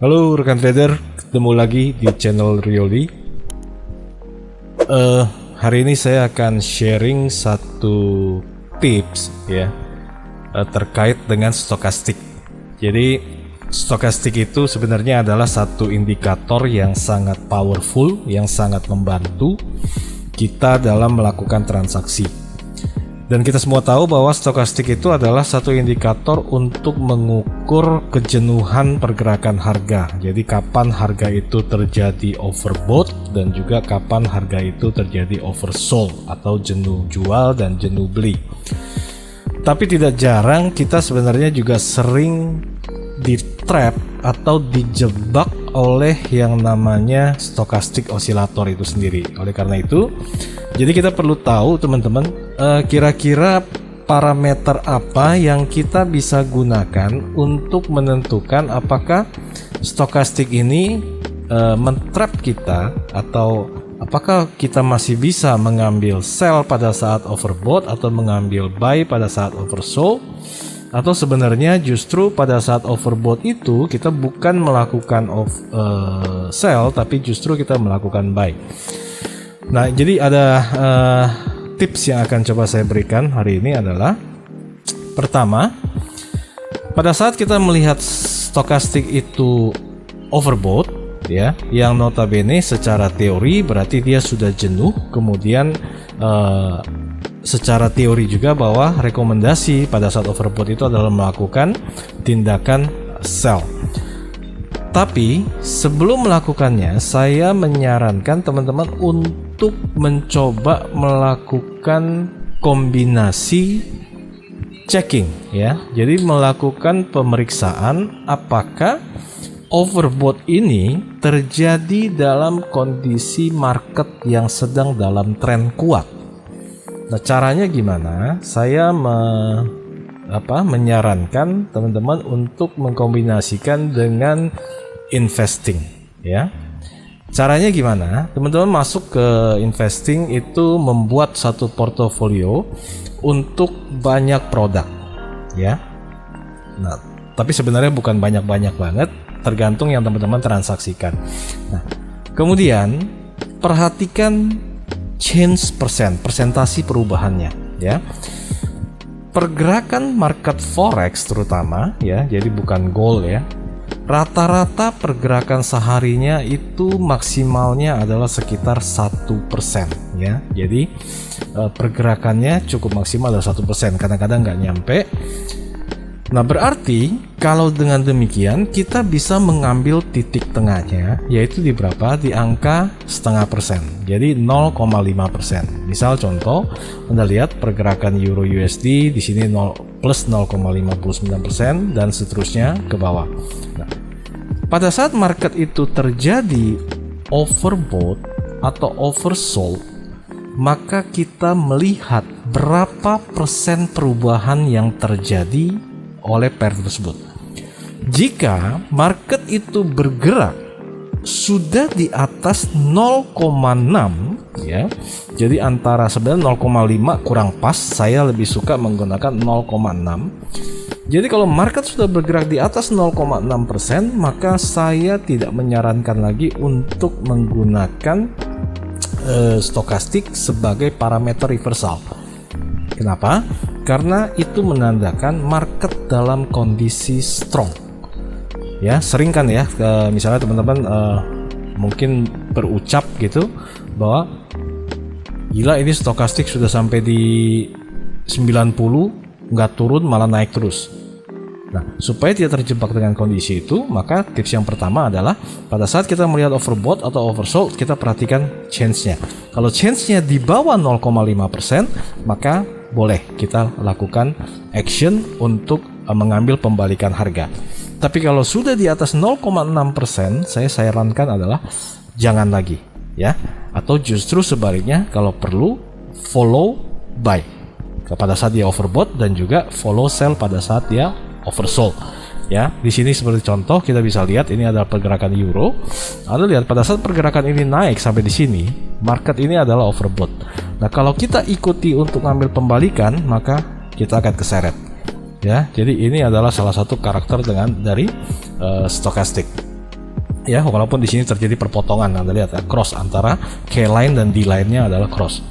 Halo rekan trader, ketemu lagi di channel Rioli. Hari ini saya akan sharing satu tips ya terkait dengan stokastik. Jadi stokastik itu sebenarnya adalah satu indikator yang sangat powerful, yang sangat membantu kita dalam melakukan transaksi. Dan kita semua tahu bahwa stokastik itu adalah satu indikator untuk mengukur kejenuhan pergerakan harga. Jadi kapan harga itu terjadi overbought dan juga kapan harga itu terjadi oversold atau jenuh jual dan jenuh beli. Tapi tidak jarang kita sebenarnya juga sering di-trap atau dijebak oleh yang namanya stokastik osilator itu sendiri. Oleh karena itu, jadi kita perlu tahu teman-teman, kira-kira parameter apa yang kita bisa gunakan untuk menentukan apakah stokastik ini men-trap kita, atau apakah kita masih bisa mengambil sell pada saat overbought atau mengambil buy pada saat oversold, atau sebenarnya justru pada saat overbought itu kita bukan melakukan sell tapi justru kita melakukan buy. Nah, jadi ada tips yang akan coba saya berikan hari ini adalah, pertama, pada saat kita melihat stokastik itu overbought ya, yang notabene secara teori berarti dia sudah jenuh, kemudian secara teori juga bahwa rekomendasi pada saat overbought itu adalah melakukan tindakan sell. Tapi sebelum melakukannya, saya menyarankan teman-teman untuk mencoba melakukan kombinasi checking ya. Jadi melakukan pemeriksaan apakah overbought ini terjadi dalam kondisi market yang sedang dalam tren kuat. Nah, caranya gimana? Saya menyarankan teman-teman untuk mengkombinasikan dengan investing ya. Caranya gimana? Teman-teman masuk ke investing itu membuat satu portofolio untuk banyak produk ya. Nah, tapi sebenarnya bukan banyak-banyak banget, tergantung yang teman-teman transaksikan. Nah, kemudian perhatikan change persentasi perubahannya ya. Pergerakan market forex terutama ya, jadi bukan gold ya. Rata-rata pergerakan seharinya itu maksimalnya adalah sekitar 1% ya. Jadi pergerakannya cukup maksimal adalah 1%, kadang-kadang nggak nyampe. Nah, berarti kalau dengan demikian kita bisa mengambil titik tengahnya, yaitu di berapa? Di angka 0,5%. Jadi 0,5%. Misal contoh, Anda lihat pergerakan Euro USD di sini plus 0,59% dan seterusnya ke bawah. Nah, pada saat market itu terjadi overbought atau oversold, maka kita melihat berapa persen perubahan yang terjadi oleh pair tersebut. Jika market itu bergerak sudah di atas 0,6 ya, jadi antara sebenarnya 0,5 kurang pas, saya lebih suka menggunakan 0,6. Jadi kalau market sudah bergerak di atas 0,6%, maka saya tidak menyarankan lagi untuk menggunakan stokastik sebagai parameter reversal. Kenapa? Karena itu menandakan market dalam kondisi strong. Ya, sering kan ya, misalnya teman-teman mungkin berucap gitu bahwa gila ini stokastik sudah sampai di 90, nggak turun malah naik terus. Nah, supaya tidak terjebak dengan kondisi itu, maka tips yang pertama adalah pada saat kita melihat overbought atau oversold, kita perhatikan change-nya. Kalau change-nya di bawah 0,5%, maka boleh kita lakukan action untuk mengambil pembalikan harga. Tapi kalau sudah di atas 0,6%, saya sarankan adalah jangan lagi ya, atau justru sebaliknya kalau perlu follow buy pada saat dia overbought dan juga follow sell pada saat dia oversold ya. Di sini seperti contoh kita bisa lihat ini adalah pergerakan euro. Anda lihat pada saat pergerakan ini naik sampai di sini, market ini adalah overbought. Nah, kalau kita ikuti untuk ngambil pembalikan, maka kita akan keseret ya. Jadi ini adalah salah satu karakter dari stokastik Ya, walaupun di sini terjadi perpotongan, Anda lihat ya, cross antara K line dan D line-nya adalah cross.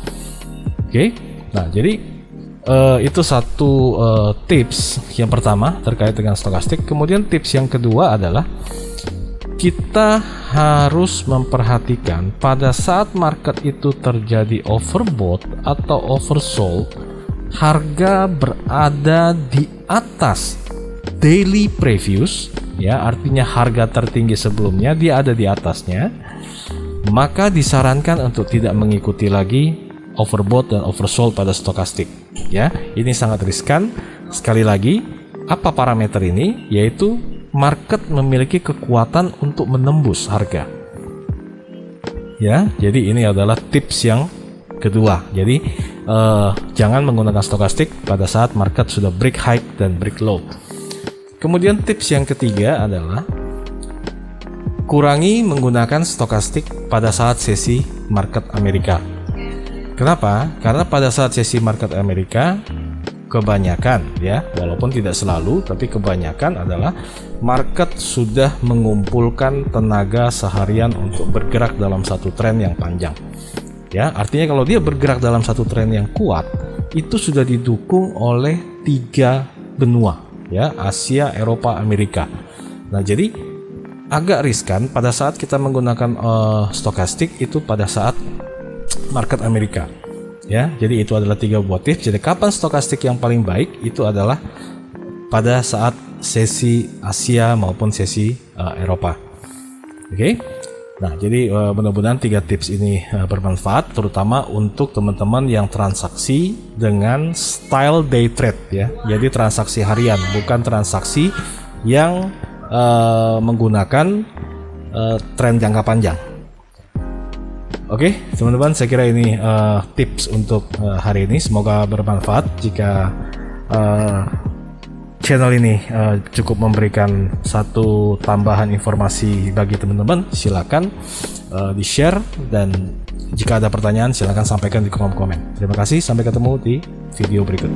Oke. Nah, jadi itu satu tips yang pertama terkait dengan stokastik. Kemudian tips yang kedua adalah kita harus memperhatikan pada saat market itu terjadi overbought atau oversold, harga berada di atas daily previous, ya, artinya harga tertinggi sebelumnya dia ada di atasnya, maka disarankan untuk tidak mengikuti lagi overbought dan oversold pada stokastik. Ya, ini sangat riskan. Sekali lagi, apa parameter ini? Yaitu market memiliki kekuatan untuk menembus harga. Ya, jadi ini adalah tips yang kedua. Jadi jangan menggunakan stokastik pada saat market sudah break high dan break low. Kemudian tips yang ketiga adalah kurangi menggunakan stokastik pada saat sesi market Amerika. Kenapa? Karena pada saat sesi market Amerika kebanyakan, ya, walaupun tidak selalu, tapi kebanyakan adalah market sudah mengumpulkan tenaga seharian untuk bergerak dalam satu tren yang panjang. Ya, artinya kalau dia bergerak dalam satu tren yang kuat, itu sudah didukung oleh 3 benua. Ya, Asia, Eropa, Amerika. Nah, jadi agak riskan pada saat kita menggunakan stokastik itu pada saat market Amerika. Ya, jadi itu adalah 3 buah tips. Jadi kapan stokastik yang paling baik itu adalah pada saat sesi Asia maupun sesi Eropa. Oke. Nah, jadi mudah-mudahan 3 tips ini bermanfaat, terutama untuk teman-teman yang transaksi dengan style day trade, ya. Jadi transaksi harian, bukan transaksi yang menggunakan tren jangka panjang. Oke, teman-teman, saya kira ini tips untuk hari ini. Semoga bermanfaat. Jika channel ini cukup memberikan satu tambahan informasi bagi teman-teman, silakan di-share, dan jika ada pertanyaan silakan sampaikan di kolom komen. Terima kasih, sampai ketemu di video berikut.